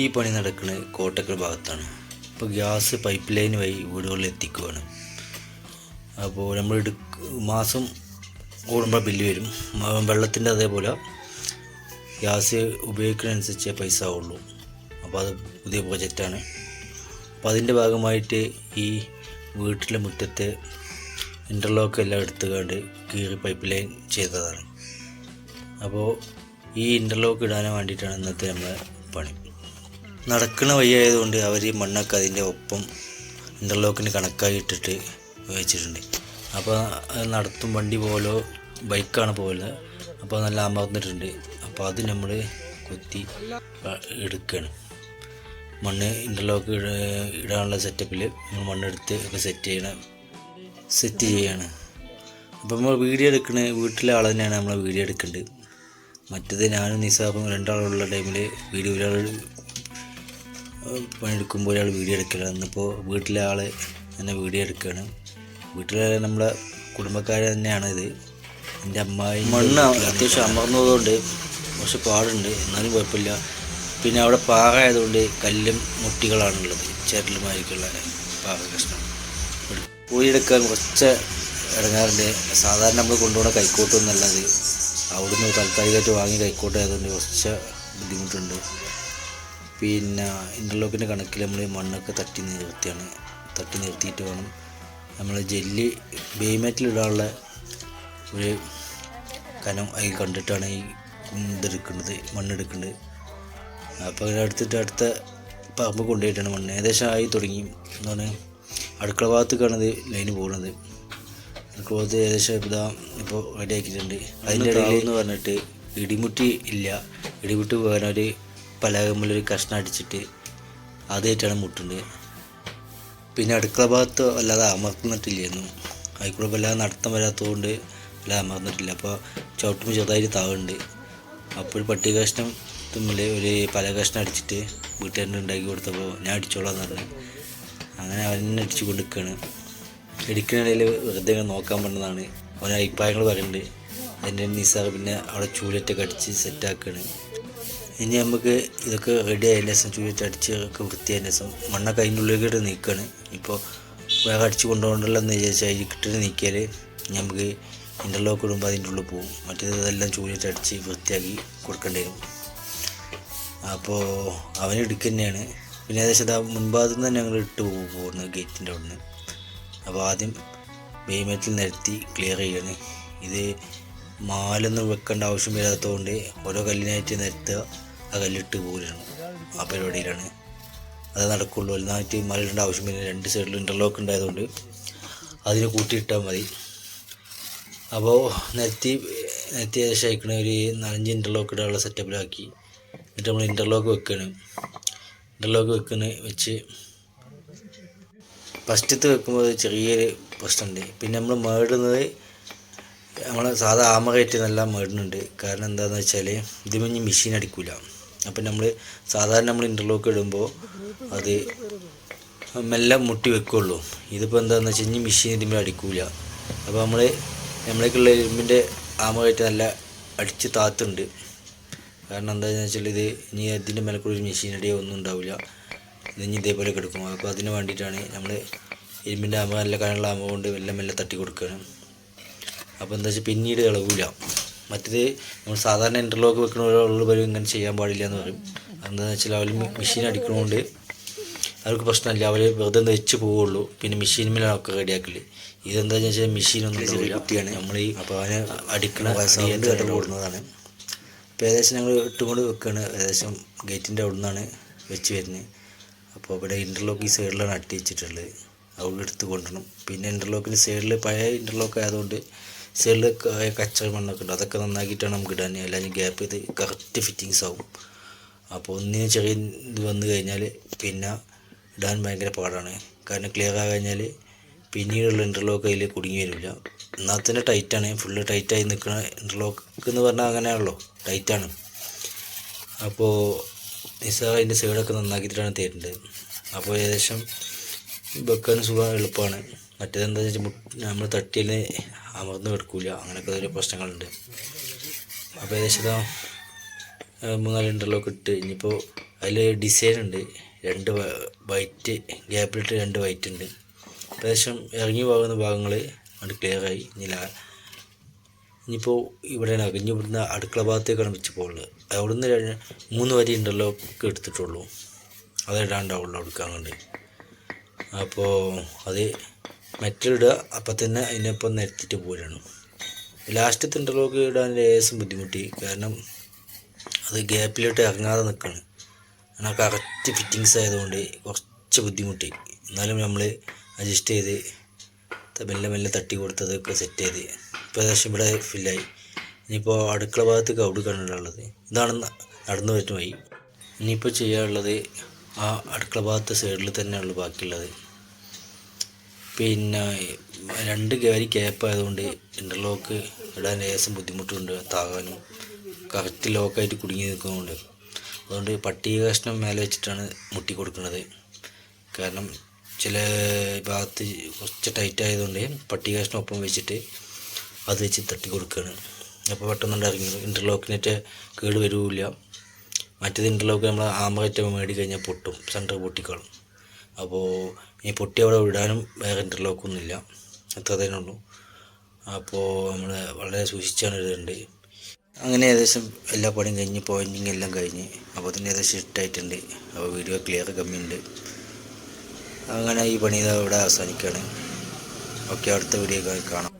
ഈ പണി നടക്കുന്നത് കോട്ടക്കൽ ഭാഗത്താണ്. ഇപ്പോൾ ഗ്യാസ് പൈപ്പ് ലൈൻ വഴി വീടുകളിൽ എത്തിക്കുകയാണ്. അപ്പോൾ നമ്മൾ മാസം കൂടുമ്പോൾ ബില്ല് വരും. വെള്ളത്തിൻ്റെ അതേപോലെ ഗ്യാസ് ഉപയോഗിക്കുന്നതനുസരിച്ചേ പൈസ ആവുള്ളൂ. അപ്പോൾ അത് പുതിയ പ്രോജക്റ്റാണ്. അപ്പോൾ അതിൻ്റെ ഭാഗമായിട്ട് ഈ വീട്ടിലെ മുറ്റത്തെ ഇൻ്റർലോക്ക് എല്ലാം എടുത്തുകൊണ്ട് കീറി പൈപ്പ് ലൈൻ ചെയ്തതാണ്. അപ്പോൾ ഈ ഇൻ്റർലോക്ക് ഇടാൻ വേണ്ടിയിട്ടാണ് ഇന്നത്തെ നമ്മളെ പണി. നടക്കുന്ന വഴിയായതുകൊണ്ട് അവർ മണ്ണൊക്കെ അതിൻ്റെ ഒപ്പം ഇൻ്റർലോക്കിന് കണക്കായി ഇട്ടിട്ട് വെച്ചിട്ടുണ്ട്. അപ്പോൾ നടത്തും വണ്ടി പോലോ ബൈക്കാണ് പോലെ, അപ്പോൾ നല്ല അമർന്നിട്ടുണ്ട്. അപ്പോൾ അത് നമ്മൾ കുത്തി എടുക്കുകയാണ്. മണ്ണ് ഇൻ്റർലോക്ക് ഇടാനുള്ള സെറ്റപ്പിൽ നമ്മൾ മണ്ണെടുത്ത് ഒക്കെ സെറ്റ് ചെയ്യാണ്. അപ്പോൾ നമ്മൾ വീഡിയോ എടുക്കണ വീട്ടിലെ ആൾ തന്നെയാണ് നമ്മൾ വീഡിയോ എടുക്കേണ്ടത്. മറ്റേത് ഞാനും നിസാബും രണ്ടാളുള്ള ടൈമിൽ വീഡിയോ ഒരാൾ പണിയെടുക്കുമ്പോൾ ഒരാൾ വീഡിയോ എടുക്കലാണ്. ഇന്നിപ്പോൾ വീട്ടിലെ ആൾ തന്നെ വീഡിയോ എടുക്കുകയാണ്. വീട്ടിലെ നമ്മളെ കുടുംബക്കാർ തന്നെയാണ് ഇത്. എൻ്റെ അമ്മായി മണ്ണ് അത്യാവശ്യം അമർന്നതുകൊണ്ട് കുറച്ച് പാടുണ്ട്, എന്നാലും കുഴപ്പമില്ല. പിന്നെ അവിടെ പാറ ആയതുകൊണ്ട് കല്ലും മുട്ടികളാണുള്ളത്, ചേരലുമായിരിക്കുള്ള പാറ കഷ്ണം. പൂരിയെടുക്കാൻ കുറച്ച് ഇടങ്ങാറുണ്ട്. സാധാരണ നമ്മൾ കൊണ്ടുപോകുന്ന കൈക്കോട്ടൊന്നുമല്ലത്, അവിടുന്ന് താൽക്കാലികമായിട്ട് വാങ്ങി കൈക്കോട്ടായതുകൊണ്ട് കുറച്ച് ബുദ്ധിമുട്ടുണ്ട്. പിന്നെ ഇൻ്റർലോക്കിൻ്റെ കണക്കിൽ നമ്മൾ മണ്ണൊക്കെ തട്ടി നിർത്തിയിട്ട് വേണം നമ്മൾ ജെല്ലി ബേമെറ്റിലിടാനുള്ള ഒരു കനം അതിൽ കണ്ടിട്ടാണ് ഈ മണ്ണെടുക്കേണ്ടത്. അപ്പോൾ അങ്ങനെ അടുത്ത പറമ്പ് കൊണ്ടുപോയിട്ടാണ് മണ്ണ് ഏകദേശം ആയി തുടങ്ങി. എന്താണ് അടുക്കള ഭാഗത്തേക്കാണത് ലൈന് പോകുന്നത്. അടുക്കള ഭാഗത്ത് ഏകദേശം ഇപ്പോൾ റെഡി ആക്കിയിട്ടുണ്ട്. അതിൻ്റെ ഇടയിൽ എന്ന് പറഞ്ഞിട്ട് ഇടിമുട്ടി ഇല്ല. ഇടിമുട്ടി പോകാൻ ഒരു പലകമ്മിലൊരു കഷ്ണം അടിച്ചിട്ട് ആദ്യമായിട്ടാണ് മുട്ടുന്നത്. പിന്നെ അടുക്കള ഭാഗത്ത് അല്ലാതെ അമർന്നിട്ടില്ലായിരുന്നു. അതിക്കൂടെ വല്ലാതെ നടത്തം വരാത്തതുകൊണ്ട് വല്ലാതെ അമർന്നിട്ടില്ല. അപ്പോൾ ചവിട്ടുമ്പോൾ ചെറുതായിട്ട് താവുണ്ട്. അപ്പോൾ ഒരു പട്ടി കഷ്ണം തുമ്മിൽ ഒരു പല കഷ്ണം അടിച്ചിട്ട് വീട്ടുകാരൻ്റെ ഉണ്ടാക്കി കൊടുത്തപ്പോൾ ഞാൻ അടിച്ചോളാന്ന് പറഞ്ഞു. അങ്ങനെ അവനെ അടിച്ചു കൊടുക്കുകയാണ്. ഇടിക്കുന്നതിൽ വെറുതെ നോക്കാൻ പറ്റുന്നതാണ്. അവന് അഭിപ്രായങ്ങൾ പറയുന്നുണ്ട്. അതിൻ്റെ നിസാർ പിന്നെ അവിടെ ചൂലറ്റൊക്കെ അടിച്ച് സെറ്റാക്കുകയാണ്. ഇനി നമുക്ക് ഇതൊക്കെ റെഡി ആയതിൻ്റെ ശേഷം ചൂലിട്ട് അടിച്ചൊക്കെ വൃത്തിയായതിൻ്റെ ശേഷം മണ്ണൊക്കെ അതിൻ്റെ ഉള്ളിലേക്കിട്ട് നീക്കുകയാണ്. ഇപ്പോൾ വേറെ അടിച്ച് കൊണ്ടുപോകണ്ടല്ലോ എന്ന് വിചാരിച്ചാൽ അതിൽ കിട്ടിട്ട് നീക്കിയാൽ നമുക്ക് ഇൻ്റർലോക്ക് ഇടുമ്പോൾ അതിൻ്റെ ഉള്ളിൽ പോകും. മറ്റേതെല്ലാം ചൂലിട്ട് അടിച്ച് വൃത്തിയാക്കി കൊടുക്കേണ്ടി വരും. അപ്പോൾ അവന് എടുക്കുക തന്നെയാണ്. പിന്നെ ഏകദേശം മുൻഭാഗത്തു നിന്ന് തന്നെ ഞങ്ങൾ ഇട്ട് പോകുന്നത് ഗേറ്റിൻ്റെ അവിടെ നിന്ന്. അപ്പോൾ ആദ്യം ബേമെറ്റിൽ നിരത്തി ക്ലിയർ ചെയ്യാണ്. ഇത് മാലൊന്നും വെക്കേണ്ട ആവശ്യം വരാത്തതുകൊണ്ട് ഓരോ കല്ലിനായിട്ട് നിരത്തുക, ആ കല്ലിട്ട് പോരുകയാണ്. ആ പരിപാടിയിലാണ് അത് നടക്കുള്ളൂ. എന്നായിട്ട് മലയിടേണ്ട ആവശ്യം വരില്ല. രണ്ട് സൈഡിൽ ഇൻ്റർലോക്ക് ഉണ്ടായതുകൊണ്ട് അതിന് കൂട്ടിയിട്ടാൽ മതി. അപ്പോൾ നിരത്തി ഏകദേശം അയക്കണ ഒരു 4 ഇൻ്റർലോക്ക് ഇടാനുള്ള സെറ്റപ്പിലാക്കി. എന്നിട്ട് നമ്മൾ ഇൻ്റർലോക്ക് വെച്ച് ഫസ്റ്റത്ത് വെക്കുമ്പോൾ ചെറിയൊരു പ്രശ്നമുണ്ട്. പിന്നെ നമ്മൾ മേടുന്നത് നമ്മൾ സാധാ ആമറേറ്റ് നല്ല മേടുന്നുണ്ട്. കാരണം എന്താണെന്ന് വെച്ചാൽ ഇതിമഞ്ഞ് മെഷീൻ അടിക്കില്ല. അപ്പം സാധാരണ നമ്മൾ ഇൻ്റർലോക്ക് ഇടുമ്പോൾ അത് മെല്ലെ മുട്ടി വെക്കുള്ളൂ. ഇതിപ്പോൾ എന്താണെന്ന് വെച്ചാൽ ഇനി മെഷീൻ ഇതിന്മേൽ അടിക്കില്ല. അപ്പോൾ നമ്മളേക്കുള്ള ഇരുമ്പിൻ്റെ ആമറേറ്റ് നല്ല അടിച്ച് താത്തുണ്ട്. കാരണം എന്താണെന്ന് വെച്ചാൽ ഇത് ഇനി ഇതിൻ്റെ മേലെക്കൂടെ ഒരു മെഷീൻ അടിയോ ഒന്നും ഉണ്ടാവില്ല. ഇതിനി ഇതേപോലെ കിടക്കും. അപ്പോൾ അതിന് വേണ്ടിയിട്ടാണ് നമ്മൾ ഇരുമ്പിൻ്റെ ആമ നല്ല കനുള്ള ആമ കൊണ്ട് മെല്ലെ തട്ടി കൊടുക്കുകയാണ്. അപ്പോൾ എന്താ വെച്ചാൽ പിന്നീട് ഇളകില്ല. മറ്റേത് നമ്മൾ സാധാരണ ഇൻ്റർലോക്ക് വെക്കണ വരും ഇങ്ങനെ ചെയ്യാൻ പാടില്ല എന്ന് പറയും. എന്താണെന്ന് വെച്ചാൽ അവർ മെഷീൻ അടിക്കണതുകൊണ്ട് അവർക്ക് പ്രശ്നമില്ല. അവർ വെറുതെ വെച്ച് പോവുള്ളൂ. പിന്നെ മെഷീനിന്മേലൊക്കെ റെഡിയാക്കില്ല. ഇതെന്താണെന്ന് വെച്ചാൽ മെഷീനൊന്നും കുട്ടിയാണ് നമ്മൾ അപ്പോൾ അവനെ അടിക്കണ ഓടുന്നതാണ്. അപ്പോൾ ഏകദേശം ഞങ്ങൾ ഇട്ടുകൊണ്ട് വെക്കുകയാണ്. ഏകദേശം ഗേറ്റിൻ്റെ അവിടെ നിന്നാണ് വെച്ച് വരുന്നത്. അപ്പോൾ ഇവിടെ ഇൻ്റർലോക്ക് ഈ സൈഡിലാണ് അട്ടി വെച്ചിട്ടുള്ളത്. അവിടെ എടുത്ത് കൊണ്ടുവരണം. പിന്നെ ഇൻ്റർലോക്കിൻ്റെ സൈഡിൽ പഴയ ഇൻ്റർലോക്ക് ആയതുകൊണ്ട് സൈഡിൽ കച്ചറ മണ്ണൊക്കെ ഉണ്ട്. അതൊക്കെ നന്നാക്കിയിട്ടാണ് നമുക്ക് ഇടാൻ. അല്ലെങ്കിൽ ഗ്യാപ്പ് ഇത് കറക്റ്റ് ഫിറ്റിങ്സ് ആവും. അപ്പോൾ ഒന്നിന് ചെറിയ ഇത് വന്നു കഴിഞ്ഞാൽ പിന്നെ ഇടാൻ ഭയങ്കര പാടാണ്. കാരണം ക്ലിയർ ആയി കഴിഞ്ഞാൽ പിന്നീടുള്ള ഇൻ്റർലോക്ക് അതിൽ കുടുങ്ങി വരില്ല. എന്നാൽ തന്നെ ടൈറ്റാണ്. ഫുള്ള് ടൈറ്റായി നിൽക്കുന്ന ഇൻ്റർലോക്ക് എന്ന് പറഞ്ഞാൽ അങ്ങനെയാണല്ലോ, ടൈറ്റാണ്. അപ്പോൾ നിസാർ അതിൻ്റെ സൈഡൊക്കെ നന്നാക്കിയിട്ടാണ് തരുന്നത്. അപ്പോൾ ഏകദേശം വെക്കാനും സുഖം എളുപ്പമാണ്. മറ്റേതെന്താ വെച്ചാൽ നമ്മൾ തട്ടിയിൽ അമർന്ന് കിടക്കില്ല. അങ്ങനെയൊക്കെ ഒരു പ്രശ്നങ്ങളുണ്ട്. അപ്പോൾ ഏകദേശം 3-4 ഇൻ്റർലോക്ക് ഇട്ട് ഇനിയിപ്പോൾ അതിൽ ഡിസൈൻ ഉണ്ട്, 2 വൈറ്റ് ഗ്യാപ്പിലിട്ട് 2 വൈറ്റ് ഉണ്ട്. ഏകദേശം ഇറങ്ങി പോകുന്ന ഭാഗങ്ങൾ അത് ക്ലിയറായി. ഇനിയിപ്പോൾ ഇവിടെയാണ് ഇനി ഇവിടുന്ന് അടുക്കള ഭാഗത്തേക്കാണ് വെച്ച് പോകുന്നത്. അവിടുന്ന് 3 വരി ഇൻ്റർലോക്ക് എടുത്തിട്ടുള്ളൂ, അത് ഇടാണ്ടാവുള്ളൂ എടുക്കാൻ കൊണ്ട്. അപ്പോൾ അത് മെറ്റലിടുക, അപ്പം തന്നെ അതിനൊപ്പം നിരത്തിയിട്ട് പോരാണ്. ലാസ്റ്റത്തെ ഇൻ്റർലോക്ക് ഇടാൻ ലേശം ബുദ്ധിമുട്ടി, കാരണം അത് ഗ്യാപ്പിലോട്ട് ഇറങ്ങാതെ നിൽക്കുകയാണ്. കാരണം കറക്റ്റ് ഫിറ്റിങ്സ് ആയതുകൊണ്ട് കുറച്ച് ബുദ്ധിമുട്ടി. എന്നാലും നമ്മൾ അഡ്ജസ്റ്റ് ചെയ്ത് മെല്ലെ തട്ടി കൊടുത്തതൊക്കെ സെറ്റ് ചെയ്ത് ഇപ്പോൾ ഏകദേശം ഇവിടെ ഫില്ലായി. ഇനിയിപ്പോൾ അടുക്കള ഭാഗത്തേക്ക് അവിടെ കണ്ടിട്ടുള്ളത് ഇതാണ് നടന്നു വരുന്ന വഴി. ഇനിയിപ്പോൾ ചെയ്യാനുള്ളത് ആ അടുക്കള ഭാഗത്തെ സൈഡിൽ തന്നെയുള്ളൂ ബാക്കിയുള്ളത്. പിന്നെ 2 വരി ഗ്യാപ്പ് ആയതുകൊണ്ട് ഇൻ്റർലോക്ക് ഇടാൻ ലേശം ബുദ്ധിമുട്ടുണ്ട്, താകാനും കറക്റ്റ് ലോക്കായിട്ട് കുടുങ്ങി നിൽക്കുന്നതുകൊണ്ട്. അതുകൊണ്ട് പട്ടിക കഷ്ണം മേലെ വെച്ചിട്ടാണ് മുട്ടി കൊടുക്കുന്നത്. കാരണം ചില ഭാഗത്ത് കുറച്ച് ടൈറ്റ് ആയതുകൊണ്ട് പട്ടിക കഷ്ണം ഒപ്പം വെച്ചിട്ട് അത് വെച്ച് തട്ടി കൊടുക്കുകയാണ്. അപ്പോൾ പെട്ടെന്ന് ഇറങ്ങി ഇൻ്റർലോക്കിനേറ്റ് കേട് വരില്ല. മറ്റേത് ഇൻ്റർലോക്ക് നമ്മൾ ആമറേറ്റ് മേടി കഴിഞ്ഞാൽ പൊട്ടും, സെൻറ്റർ പൊട്ടിക്കോളും. അപ്പോൾ ഈ പൊട്ടി അവിടെ വിടാനും വേറെ ഇൻ്റർലോക്കൊന്നുമില്ല, അത്ര തന്നെ ഉള്ളൂ. അപ്പോൾ നമ്മൾ വളരെ സൂക്ഷിച്ചാണ് ഇടുന്നുണ്ട്. അങ്ങനെ ഏകദേശം എല്ലാ പണിയും കഴിഞ്ഞ് പോയിൻറ്റിങ് എല്ലാം കഴിഞ്ഞ് അപ്പോൾ അതിന് ഏകദേശം ഇട്ടായിട്ടുണ്ട്. അപ്പോൾ വീഡിയോ ക്ലിയർ കമ്മിയുണ്ട്. അങ്ങനെ ഈ പണി ഇവിടെ അവസാനിക്കുകയാണ്. ഓക്കെ, അടുത്ത വീഡിയോ കാണാം.